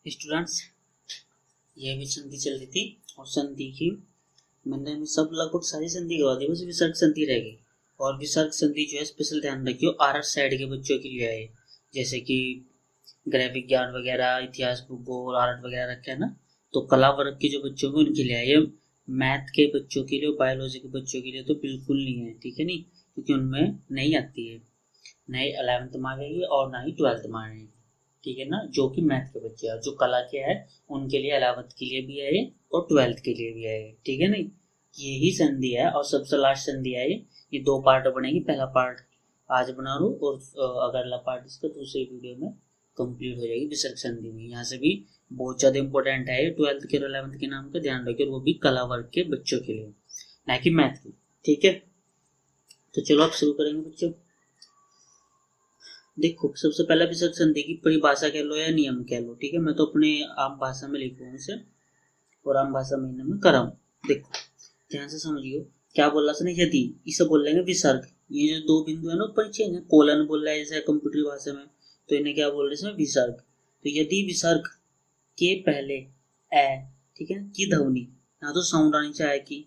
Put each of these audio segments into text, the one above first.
Students, ये भी संधि चल रही थी और संधि की मैंने सब लगभग सारी संधि करवा दी, बस विसर्ग संधि रह गई। और विसर्ग संधि जो है स्पेशल ध्यान रखियो आर्ट्स साइड के बच्चों के लिए है, जैसे कि गृह विज्ञान वगैरह, इतिहास, भूगोल, आर्ट वगैरह रखे हैं ना, तो कला वर्ग के जो बच्चों हैं उनके लिए है। ये मैथ के बच्चों के लिए, बायोलॉजी के बच्चों के लिए तो बिल्कुल नहीं है, ठीक है नहीं, क्योंकि उनमें नहीं आती है, ना ही 11th में आएगी और ना ही 12th में आएगी, ठीक है ना। जो कि मैथ के बच्चे हैं, जो कला के हैं उनके लिए 11th के लिए भी है और 12th के लिए भी है, ठीक है नहीं। यही संधि है और सबसे लास्ट संधि है ये 2 पार्ट बनेगी। पहला पार्ट आज बना लो और अगला पार्ट इसका दूसरे वीडियो में कंप्लीट हो जाएगी विसर्ग संधि में। यहाँ से भी बहुत ज़्यादा इंपॉर्टेंट है 12th के और 11th के नाम का ध्यान रखिए, वो भी कला वर्ग के बच्चों के लिए, ना कि मैथ के, ठीक है। तो चलो अब शुरू करेंगे बच्चों। देखो, सबसे पहला विसर्ग संधि की परिभाषा कह लो या नियम कह लो, ठीक है। मैं तो अपने आम भाषा में लिखूँ इसे और आम भाषा में मैं कराऊँ। देखो ध्यान से समझियो, क्या बोल रहा था ना, यदि इसे बोल लेंगे विसर्ग। ये जो 2 बिंदु है ना ऊपर नीचे है, कोलन बोल रहा है जैसे कंप्यूटर भाषा में, तो इन्हें क्या बोल रहे हैं इसमें विसर्ग। तो यदि विसर्ग के पहले ए, ठीक है, की ध्वनि, यहाँ तो साउंड आनी चाहिए की,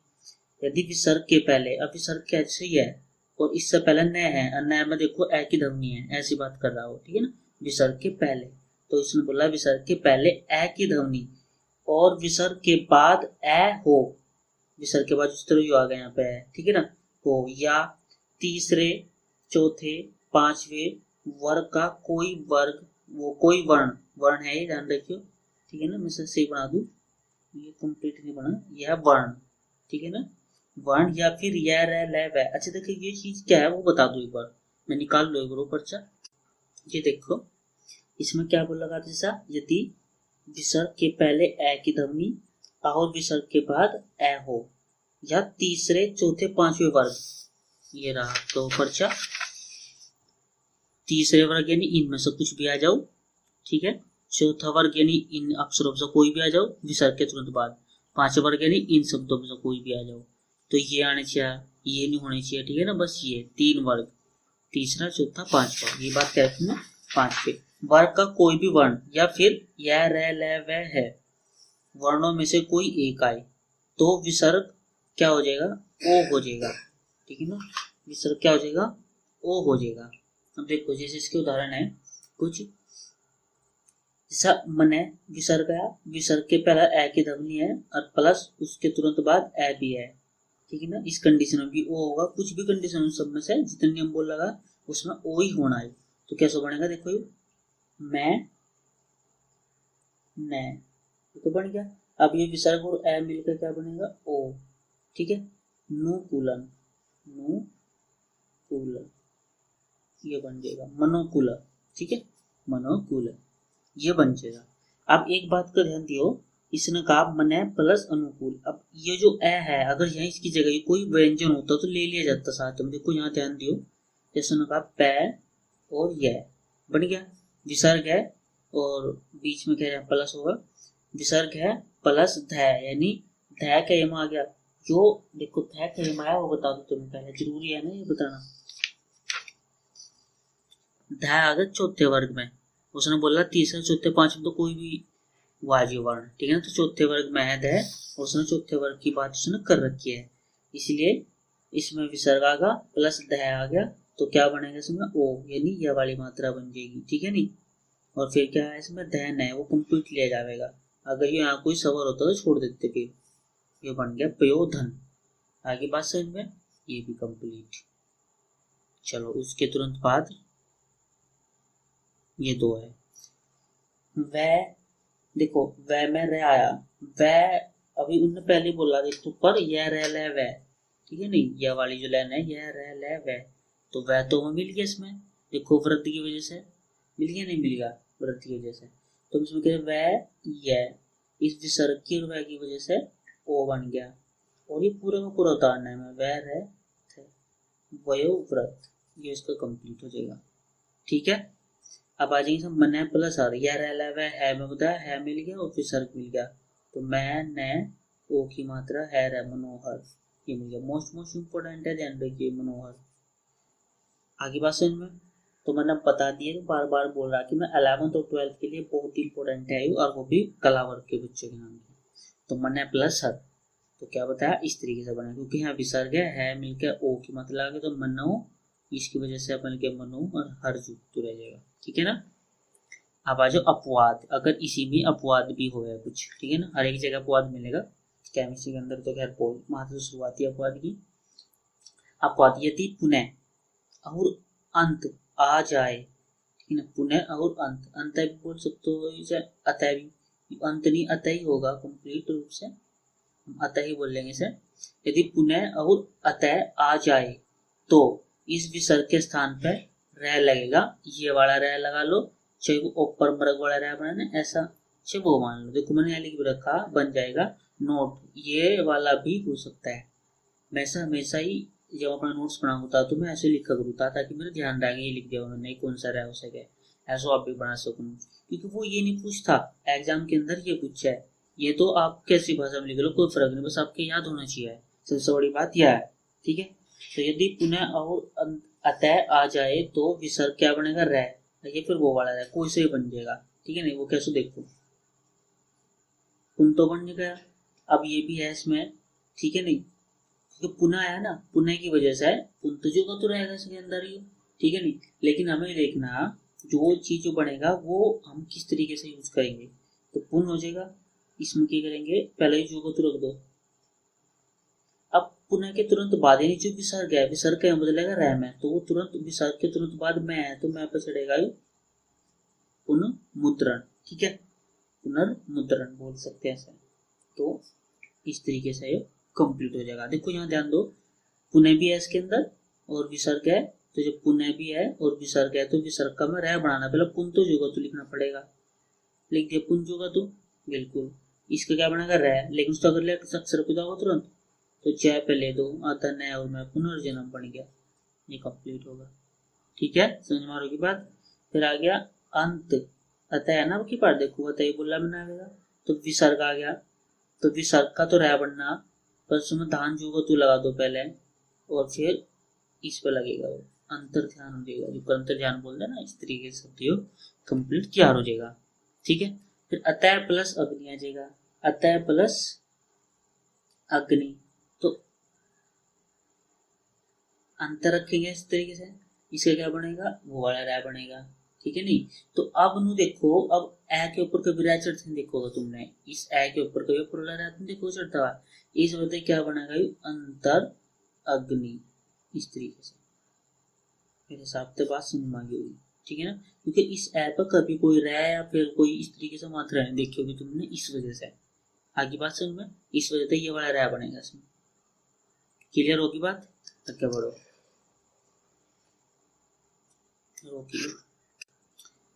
यदि विसर्ग के पहले, अब विसर्ग कैसे ही है और इससे पहले न है, और न में देखो ए की ध्वनि है, ऐसी बात कर रहा हो, ठीक है ना। विसर्ग के पहले, तो इसने बोला विसर्ग के पहले ए की ध्वनि और विसर्ग के बाद ए हो, विसर्ग के बाद जिस तरह जो आ गया यहाँ पे है, ठीक है ना, हो, या तीसरे, चौथे, पांचवें वर्ग का कोई वर्ग, वो कोई वर्ण, वर्ण है ये ध्यान रखियो, ठीक है ना। मैं सही बना दूं, ये कंप्लीट नहीं बना, यह वर्ण, ठीक है ना, वर्ण या फिर यह रह ल वह। अच्छा देखिए ये चीज क्या है वो बता दो एक बार, मैं निकाल लो एक बार पर्चा। ये देखो इसमें क्या बोल लगा, जैसा यदि विसर्ग के पहले ए की ध्वनि और विसर्ग के बाद ए हो, या तीसरे, चौथे, पांचवें वर्ग, ये रहा तो पर्चा, तीसरे वर्ग यानी इनमें से कुछ भी आ जाओ, ठीक है। चौथा वर्ग यानी इन अक्षरों से कोई भी आ जाओ विसर्ग के तुरंत बाद, पांचवा वर्ग यानी इन शब्दों में से कोई भी आ जाओ, तो ये आने चाहिए, ये नहीं होने चाहिए, ठीक है ना। बस ये 3 वर्ग, तीसरा, चौथा, पांचवा, ये बात क्या है 5 वर्ग का कोई भी वर्ण या फिर यह रह ल वह है वर्णों में से कोई एक आए तो विसर्ग क्या हो जाएगा, ओ हो जाएगा, ठीक है ना। विसर्ग क्या हो जाएगा, ओ हो जाएगा। अब देखो जैसे इसके उदाहरण है कुछ, जैसा मने विसर्ग है, विसर्ग के पहला ए की ध्वनि है और प्लस उसके तुरंत बाद ए भी है, ठीक है ना। इस कंडीशन में भी ओ होगा, कुछ भी कंडीशन सब में से जितने नियम बोल लगा उसमें ओ ही होना है। तो कैसे बनेगा, देखो ये मैं न, तो बन गया। अब ये विसर्ग और ए मिलकर क्या बनेगा, ओ, ठीक है। नुकूलन, नुकूलन, ये बन जाएगा मनोकूल, ठीक है, मनोकूल, ये बन जाएगा। अब एक बात का ध्यान दियो, इसने कहा मने प्लस अनुकूल। अब ये जो ए है, अगर यहाँ इसकी जगह कोई व्यंजन होता तो ले लिया जाता साथ में। देखो यहाँ ध्यान दियो, जैसे ने कहा पै और यह बन गया, विसर्ग है और बीच में क्या है प्लस होगा, विसर्ग है प्लस ध, यानी ध का यम आ गया। जो देखो ध का यम आया वो बता दो तुम्हें पहले, जरूरी है ना ये बताना। ध आ गया चौथे वर्ग में, उसने बोला तीसरे, चौथे, पांचवें तो कोई भी वाजिब वर्ण, ठीक है ना। तो चौथे वर्ग में है, उसने चौथे वर्ग की बात उसने कर रखी है, इसलिए इसमें विसर्ग आ गया प्लस ध आ गया, तो क्या बनेगा इसमें ओ, यानी यह वाली मात्रा बन जाएगी, ठीक है नहीं। और फिर क्या है इसमें धन है वो कंप्लीट लिया जाएगा, अगर ये यहाँ कोई सवाल होता तो छोड़ देते, फिर ये बन गया प्रयोधन। आगे बात समझ में, ये भी कंप्लीट। चलो उसके तुरंत बाद ये 2 है, वह, देखो वह में रह आया, वह अभी उनने पहले बोला देखो पर यह रह ले वह, ठीक है नहीं, यह वाली जो लाइन है यह रह ले वह, तो वह तो हमें मिल गया इसमें, देखो वृद्धि की वजह से मिल गया, नहीं मिल गया वृद्धि की वजह से, तो इसमें कह वह यह, इस विसर्ग की और वह की वजह से ओ बन गया, और ये पूरा का पूरा उतारना है में वह रह वयोव्रत, ये इसका कंप्लीट हो जाएगा, ठीक है। अब आ जाएंगे सब मन प्लस आर, यह रह वह है में बताया, है मिल गया और फिर सर्ग मिल गया, तो मैं न ओ की मात्रा है रह मनोहर, ये मिल गया। मोस्ट इम्पोर्टेंट है, ध्यान रखिए मनोहर। आगे बात समझ में, तो मैंने बता दिया, तो बार बार बोल रहा कि मैं 11th और 12th के लिए बहुत इंपॉर्टेंट है और वो भी कला वर्ग के बच्चों के नाम की। तो मन प्लस हर, तो क्या बताया इस तरीके से बना, क्योंकि यहाँ विसर्ग है मिलकर ओ की मतलब आ गया, तो मनो, इसकी वजह से अपन के मनो और हर जुड़ रह जाएगा, ठीक है ना। अब आ जाओ अपवाद, अगर इसी में अपवाद भी हो गया कुछ, ठीक है ना, हर एक जगह अपवाद मिलेगा केमिस्ट्री के अंदर, तो खैर बोल वहां से शुरुआती अपवाद की। अपवाद यदि पुनः और अंत आ जाए, ठीक है ना, पुनः और अंत, अंत भी बोल सकते हो, अतः भी, अंत नहीं अतः ही होगा कंप्लीट रूप से, अतः ही बोल लेंगे इसे। यदि पुनः और अतः आ जाए तो इस विसर्ग के स्थान पर रह लगेगा, ये वाला रह लगा लो, चाहे वो ऊपर मर्ग वाला रह बनाना ऐसा, चाहे वो मान लो, देखो मैंने यहाँ लिख रखा बन जाएगा नोट, ये वाला भी हो सकता है। मैं हमेशा ही जब अपना नोट्स बना होता तो मैं ऐसे लिखा करूँगा ताकि मेरे ध्यान रहे, ये लिख दिया मैंने कौन सा रह हो सके, ऐसा आप भी बना सको, क्योंकि वो ये नहीं पूछता एग्जाम के अंदर, ये पूछा है, ये तो आप कैसी भाषा में लिख लो कोई फर्क नहीं, बस आपके याद होना चाहिए, सबसे बड़ी बात यह है, ठीक है। तो यदि पुनः और अतः आ जाए तो विसर्ग क्या बनेगा रह, ये फिर वो वाला रह कोई से ही बन जाएगा, ठीक है नहीं, वो कैसे देखो पुन तो बन गया, अब ये भी है इसमें, ठीक है नहीं, तो पुनः आया ना, पुनः की वजह से पुन तो जो का तो रहेगा इसके अंदर ही, ठीक है नहीं, लेकिन हमें देखना जो चीज जो बनेगा वो हम किस तरीके से यूज करेंगे, तो पुन हो जाएगा, इसमें क्या करेंगे पहले ही जो को तो रख दो, अब पुनः के तुरंत बाद यानी जो विसर्ग है, विसर्ग का बदलेगा रह में, तो वो तुरंत विसर्ग के तुरंत बाद मैं है, तो मैं पे चढ़ेगा पुनर्मुद्रण, ठीक है, पुनर्मुद्रण बोल सकते हैं ऐसे, तो इस तरीके से ये कंप्लीट हो जाएगा। देखो यहाँ ध्यान दो, पुनः भी है इसके अंदर और विसर्ग है, तो जब पुनः भी है और विसर्ग है तो विसर्ग का मैं रह बनाना, पहले पुन तो जोगा तो लिखना पड़ेगा, लिख दिया पुन जोगा तो, बिल्कुल इसका क्या बनेगा रह, लेकिन उसका अगर अक्षर को जाओगे तुरंत तो जय पे ले दो, आता नया और मैं पुनर्जन्म बन गया, ये कंप्लीट होगा, ठीक है, समझ मारो की बात। फिर आ गया अंत, अतः है ना की पार, देखो अतः बोला बना गया, तो विसर्ग आ गया, तो विसर्ग का तो रह बनना, पर उसमें धान जो तू लगा दो पहले, और फिर इस पर लगेगा वो अंतर ध्यान हो जाएगा, जो अंतर ध्यान बोलते हैं ना, इस तरीके से कंप्लीट किया हो जाएगा, ठीक है। फिर अतः प्लस अग्नि आ जाएगा, अतः प्लस अग्नि, तो अंतर रखेंगे इस तरीके से, इसका क्या बनेगा वो वाला रह बनेगा, ठीक है नहीं। तो अब नु देखो, अब ए के ऊपर कभी रह चढ़ते देखोगे तुमने, इस ए के ऊपर कभी ऊपर रह तुम देखो चढ़ता हुआ, इस वजह क्या बनेगा अंतर अग्नि, इस तरीके से मेरे हिसाब से बात समझ में होगी, ठीक है ना, क्योंकि इस ए पर कभी कोई रह या फिर कोई इस तरीके से मात्रा नहीं देखी होगी तुमने, इस वजह से आगे बात समझ में, इस वजह से ये वाला रह बनेगा इसमें, क्लियर होगी बात, आगे बढ़ो।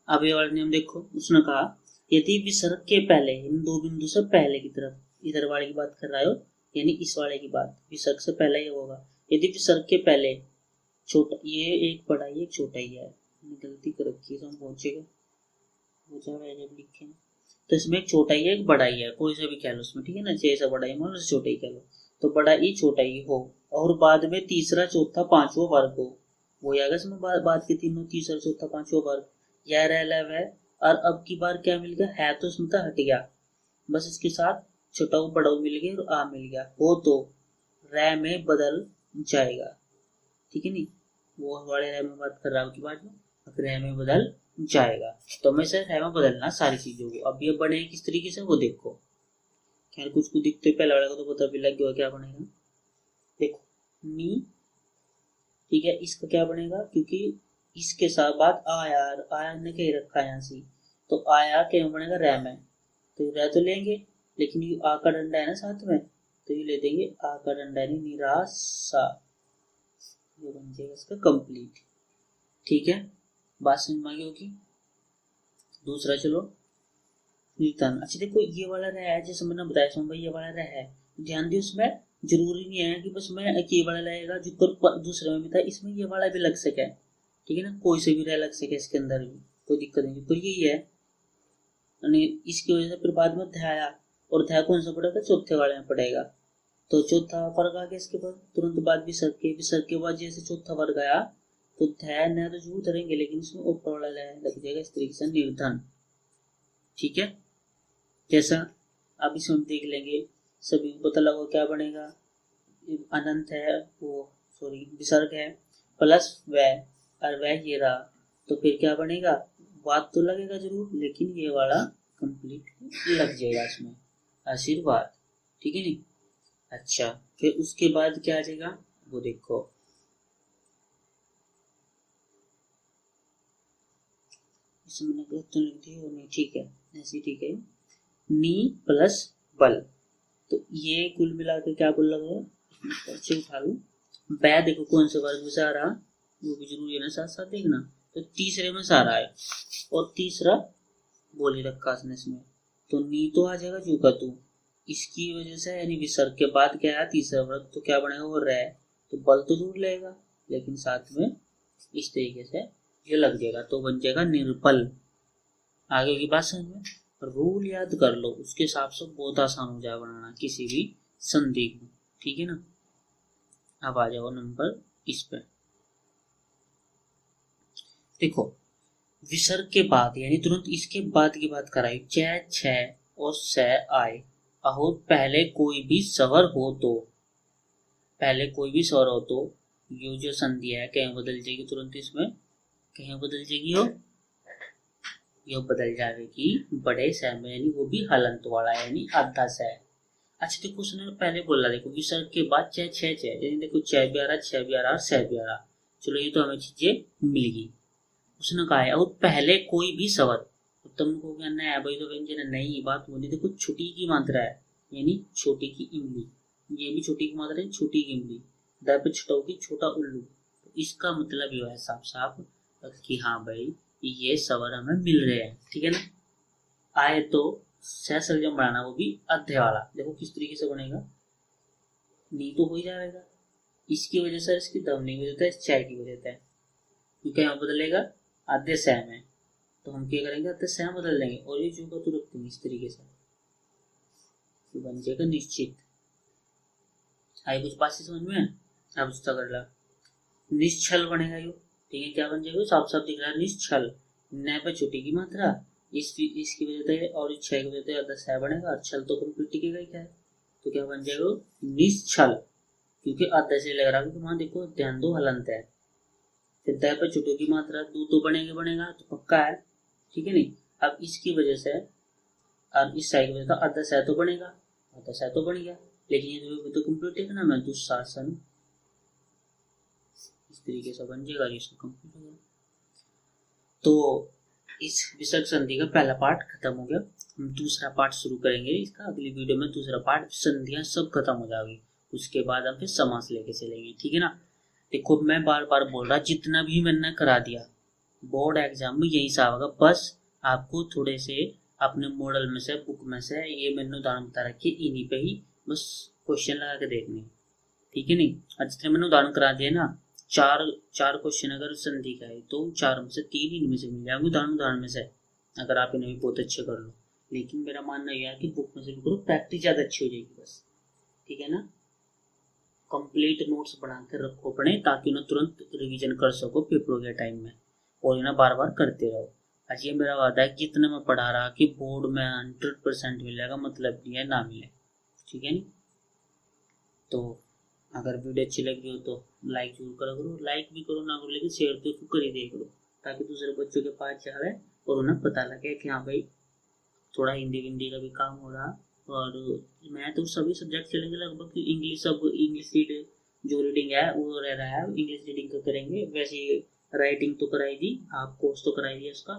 अब ये वाला नियम देखो, उसने कहा यदि विसर्ग के पहले इन दो बिंदु से पहले की तरफ इधर वाले की बात कर रहा हो, यानी इस वाले की बात, विसर्ग से पहले ही होगा, यदि विसर्ग के पहले छोटा, ये एक बड़ा ही एक छोटा ही है, गलती कर रखी है, हम पहुंचेगा जब लिखे, तो इसमें एक छोटा ही है एक बड़ा ही है, कोई सा भी कह लो उसमें, ठीक है ना, जैसा बड़ा ही मान लो छोटा ही कह लो, तो बड़ा ही छोटा ही हो, और बाद में तीसरा चौथा पांचवा वर्ग हो, वो आएगा इसमें बात के तीनों, तीसरा चौथा पांचवा वर्ग, यह रह है, और अब की बार क्या मिल गया है, तो उसमें हट गया, बस इसके साथ छोटा बड़ा मिल गया और आ मिल गया, हो तो रह में बदल जाएगा, ठीक है नहीं, वो वाले रह में बात कर रहा हूँ की बात में, रह में बदल जाएगा, तो हमेशा रह में बदलना सारी चीजों को। अब ये बने किस तरीके से वो देखो, खैर कुछ को दिखते पहले वाले को तो पता भी लग गया क्या बनेगा, देखो नी, ठीक है, इसका क्या बनेगा, क्योंकि इसके साथ बात आया, आया ने कहीं रखा है यहाँ से, तो आया क्या बनेगा रह में, तो रह तो लेंगे, लेकिन ये आ का डंडा है ना साथ में, तो ये ले देंगे आ का डंडा यानी निराशा, ये बन जाएगा इसका कंप्लीट, ठीक है, बात समझ में आ गई होगी। दूसरा चलो निर्धन, अच्छा देखो ये वाला रह है, जैसे मैंने बताया भाई ये वाला रह है, ध्यान दियो उसमें जरूरी नहीं है कि बस मैं ये वाला रहेगा जो दूसरे में भी था, इसमें ये वाला भी लग सके, ठीक है ना, कोई से भी रह लग सके इसके अंदर भी, कोई दिक्कत नहीं, तो यही है, इसकी वजह से फिर बाद में ध्याया, और ध्याय कौन सा पड़ेगा चौथे वाले में पड़ेगा, तो चौथा वर्ग आ गया इसके बाद तुरंत बाद विसर्ग के बाद जैसे चौथा वर्ग आया, तो तो ध्यान न तो जरूर धरेंगे, लेकिन इसमें ऊपर वाला लग जाएगा इस तरीके से, निर्धन। ठीक है, जैसा अब इसमें देख लेंगे, सभी को पता लगा क्या बनेगा। अनंत है वो, सॉरी विसर्ग है प्लस वह, और वह ये रहा, तो फिर क्या बनेगा, वाद तो लगेगा जरूर, लेकिन ये वाला कंप्लीट लग जाएगा इसमें, आशीर्वाद। ठीक है नहीं। अच्छा, फिर उसके बाद क्या आ जाएगा वो देखो, इसमें गलत तो लिख दी नहीं, ठीक है ऐसे ठीक है। नी प्लस बल, तो ये कुल मिला के क्या बोल लगा, पर्चे उठा लो। बै देखो कौन से वर्ग में से आ रहा, वो भी जरूरी है ना, साथ साथ देखना। तो तीसरे में से आ रहा है, और तीसरा बोल ही रखा इसमें, तो नी तो आ जाएगा जू का तू, इसकी वजह से यानी विसर्ग के बाद क्या है तीसरा वर्ग, तो क्या बनेगा वो रह, तो बल तो जरूर लेगा, लेकिन साथ में इस तरीके से ये लग जाएगा, तो बन जाएगा निर्बल। आगे की बात समझ में, रूल याद कर लो, उसके हिसाब से बहुत आसान हो जाए बनाना किसी भी संधि को। ठीक है ना। अब आ जाओ नंबर इस पे, देखो विसर्ग के बाद यानी तुरंत इसके बाद की बात कराई, च छ और स आए, और पहले कोई भी स्वर हो तो, पहले कोई भी स्वर हो तो ये जो संधि है कहीं बदल जाएगी तुरंत, इसमें कहीं बदल जाएगी हो, ये बदल जाएगी बड़े स में, यानी वो भी हलंत वाला यानी आधा स। अच्छा देखो उसने पहले बोला, देखो विसर्ग के बाद छ छ छ, यानी देखो छ भी आ रहा, छ भी आ रहा, स भी आ रहा, चलो ये तो हमें चीजें मिल गई। उसने कहा है और पहले कोई भी स्वर, तुमको कहना है भाई तो व्यंजन नहीं, बात बोली देखो छुटी की मात्रा है, यानी छोटी की इमली, ये भी छोटी की मात्रा है, छोटी की इमली, द पे छुटा होगी छोटा उल्लू, तो इसका मतलब ये है साफ साफ कि हाँ भाई ये स्वर हमें मिल रहे हैं। ठीक है ना। आए तो सहसर्जम बनाना, वो भी अध्याय वाला, देखो किस तरीके से बनेगा, नी तो हो ही जाएगा, इसकी वजह से इसकी ध्वनि हो जाता है, चाय की वजह है, क्योंकि यहाँ बदलेगा आधे सह में, तो हम क्या करेंगे आधे सह बदल देंगे, और ये जो का तो रखते हैं इस तरीके से, तो बन जाएगा निश्चित। आई कुछ बात समझ में, अब उसका कर ला, निश्चल बनेगा यो। ठीक है, क्या बन जाएगा, साफ साफ दिख रहा है निश्चल, न पे छोटी की मात्रा, इसकी वजह से और इस छह की वजह से आधा सह बनेगा, और छल तो कंप्लीट टिकेगा ही क्या है, तो क्या बन जाएगा निश्चल, क्योंकि आधा से लग रहा है, वहां देखो ध्यान दो हलंत है, फिर द पे छुटो की मात्रा दू तो बनेगा तो पक्का है। ठीक है नहीं। अब इसकी वजह से और इस साइड की वजह से आधा सह तो बनेगा, आधा सह तो बन गया, लेकिन ये तो कंप्लीट है ना, मैं दुशासन इस तरीके से बन जाएगा, इसको कंप्लीट हो गया। तो इस विसर्ग संधि का पहला पार्ट खत्म हो गया, हम दूसरा पार्ट शुरू करेंगे इसका अगली वीडियो में, दूसरा पार्ट संधियां सब खत्म हो जाएगी, उसके बाद हम फिर समास लेके चलेंगे। ठीक है ना। देखो मैं बार बार बोल रहा, जितना भी मैंने करा दिया बोर्ड एग्जाम में यही सा होगा, बस आपको थोड़े से अपने मॉडल में से बुक में से ये मैंने उदाहरण बता रखे, इन्हीं पे ही बस क्वेश्चन लगा के देखने। ठीक है नहीं। और जितने मैंने उदाहरण करा दिया ना, चार चार क्वेश्चन अगर संधि का है तो चार में से तीन इनमें से मिल जाएंगे उदाहरण में से, अगर आप इन्हें भी बहुत अच्छे कर लो। लेकिन मेरा मानना यह है कि बुक में से भी करो, प्रैक्टिस ज़्यादा अच्छी हो जाएगी बस। ठीक है ना। कंप्लीट नोट्स बना कर रखो अपने, ताकि उन्हें तुरंत रिवीजन कर सको पेपरों के टाइम में, और इन्हें बार बार करते रहो। आज ये मेरा वादा है कि इतना मैं पढ़ा रहा कि बोर्ड में 100% मिलेगा, मतलब नहीं है ना मिले। ठीक है नहीं। तो अगर वीडियो अच्छी लगी हो तो लाइक जरूर करा करो, लाइक भी करो ना करो लेकिन शेयर तो कर ही दिया करो, ताकि दूसरे बच्चों के पास जाए और उन्हें पता लगे कि हाँ भाई थोड़ा हिंदी विंदी का भी काम हो रहा। और मैं तो सभी सब्जेक्ट चलेंगे लगभग, इंग्लिश सब इंग्लिश रीड जो रीडिंग है वो रह रहा है, इंग्लिश रीडिंग का करेंगे। वैसे राइटिंग तो कराई दी, आप कोर्स तो कराई दिया उसका,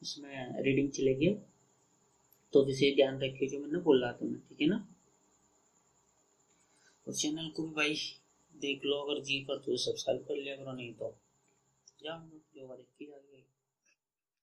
इसमें रीडिंग चलेगी। तो विशेष ध्यान रखिए जो मैंने बोला था मैं। ठीक है ना। और चैनल को भी भाई देख लो, अगर जी पर तो सब्सक्राइब कर लिया करो, नहीं तो जाओ जो देखी जाएगी।